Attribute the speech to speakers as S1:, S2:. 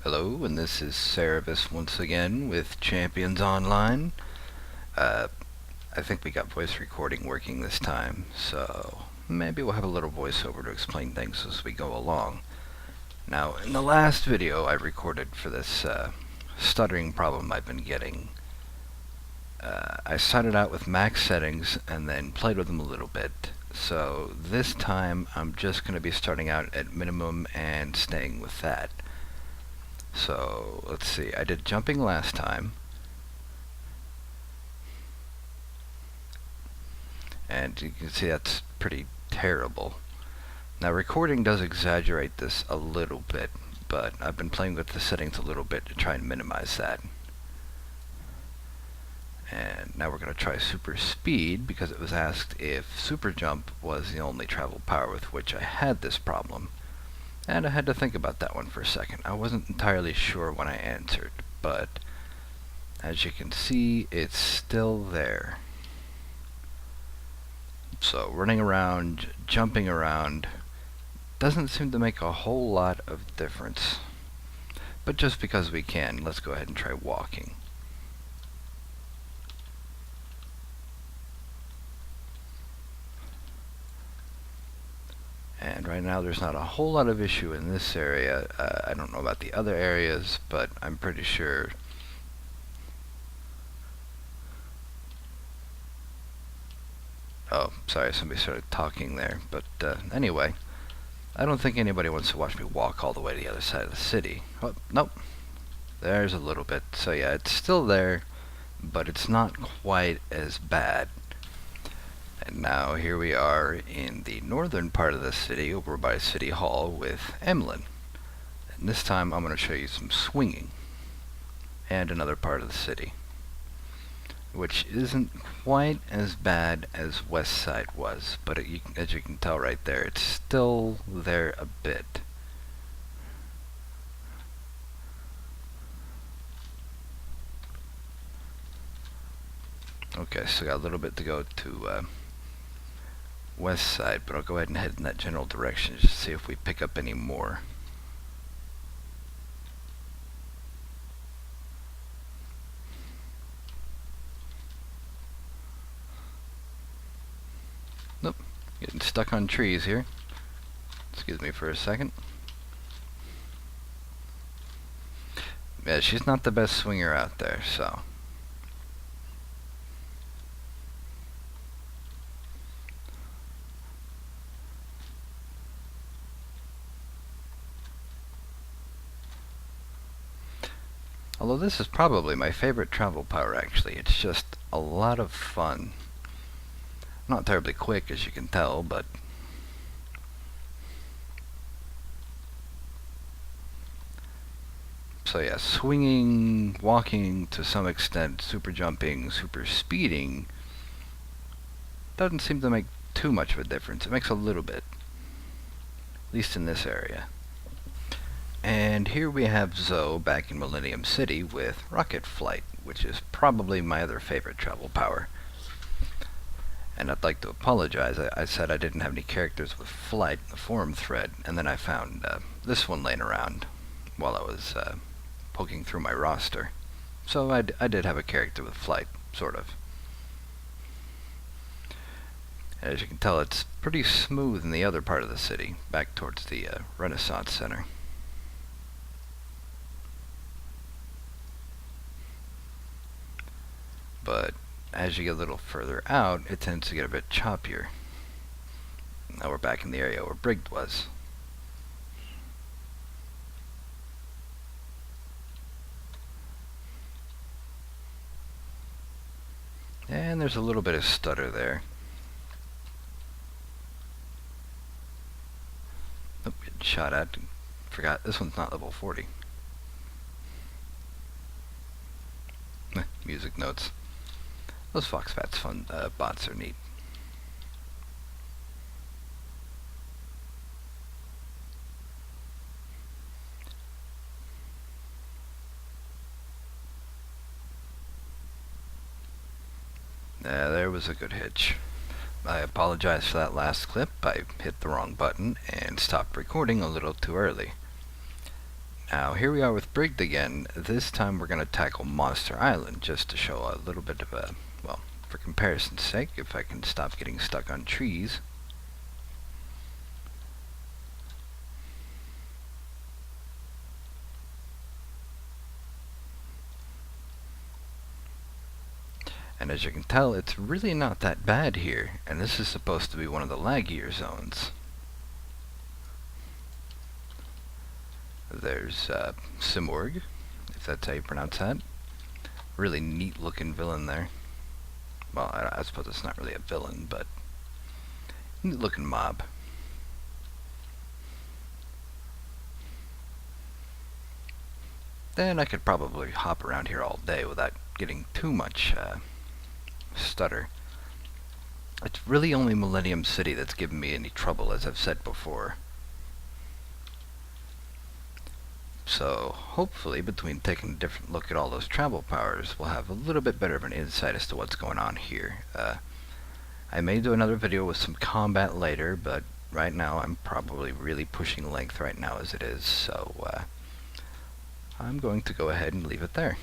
S1: Hello, and this is Cerebus once again with Champions Online. Uh, I think we got voice recording working this time, so maybe we'll have a little voiceover to explain things as we go along. Now, in the last video I recorded for this stuttering problem I've been getting, I started out with max settings and then played with them a little bit. So this time I'm just going to be starting out at minimum and staying with that. So let's see, I did jumping last time, and you can see that's pretty terrible. Now recording does exaggerate this a little bit, but I've been playing with the settings a little bit to try and minimize that. And now we're going to try super speed because it was asked if super jump was the only travel power with which I had this problem. And I had to think about that one for a second. I wasn't entirely sure when I answered, but as you can see, it's still there. So running around, jumping around, doesn't seem to make a whole lot of difference. But just because we can, let's go ahead and try walking. And right now there's not a whole lot of issue in this area. I don't know about the other areas, but I'm pretty sure. Oh, sorry, somebody started talking there. But anyway, I don't think anybody wants to watch me walk all the way to the other side of the city. Oh, nope. There's a little bit. So yeah, it's still there, but it's not quite as bad. And now here we are in the northern part of the city, over by City Hall with Emlyn. And this time I'm going to show you some swinging. And another part of the city, which isn't quite as bad as West Side was, but as you can tell right there, it's still there a bit. Okay, so got a little bit to go to West Side, but I'll go ahead and head in that general direction just to see if we pick up any more. Nope, getting stuck on trees here. Excuse me for a second. Yeah, she's not the best swinger out there, so. Although this is probably my favorite travel power, actually. It's just a lot of fun. Not terribly quick, as you can tell, but so yeah, swinging, walking to some extent, super jumping, super speeding doesn't seem to make too much of a difference. It makes a little bit, at least in this area. And here we have Zoe back in Millennium City with Rocket Flight, which is probably my other favorite travel power. And I'd like to apologize. I said I didn't have any characters with flight in the forum thread, and then I found this one laying around while I was poking through my roster. So I did have a character with flight, sort of. And as you can tell, it's pretty smooth in the other part of the city, back towards the Renaissance Center. But as you get a little further out, it tends to get a bit choppier. Now we're back in the area where Brigd was. And there's a little bit of stutter there. Oh, getting shot at. Forgot, this one's not level 40. Music notes. Those Foxfats fun bots are neat. There was a good hitch. I apologize for that last clip. I hit the wrong button and stopped recording a little too early. Now, here we are with Brigged again. This time we're going to tackle Monster Island, just to show a little bit of a, well, for comparison's sake, if I can stop getting stuck on trees. And as you can tell, it's really not that bad here, and this is supposed to be one of the laggier zones. There's Simorg, if that's how you pronounce that. Really neat looking villain there. Well, I suppose it's not really a villain, but neat looking mob. Then I could probably hop around here all day without getting too much stutter. It's really only Millennium City that's given me any trouble, as I've said before. So, hopefully, between taking a different look at all those travel powers, we'll have a little bit better of an insight as to what's going on here. I may do another video with some combat later, but right now I'm probably really pushing length right now as it is, so I'm going to go ahead and leave it there.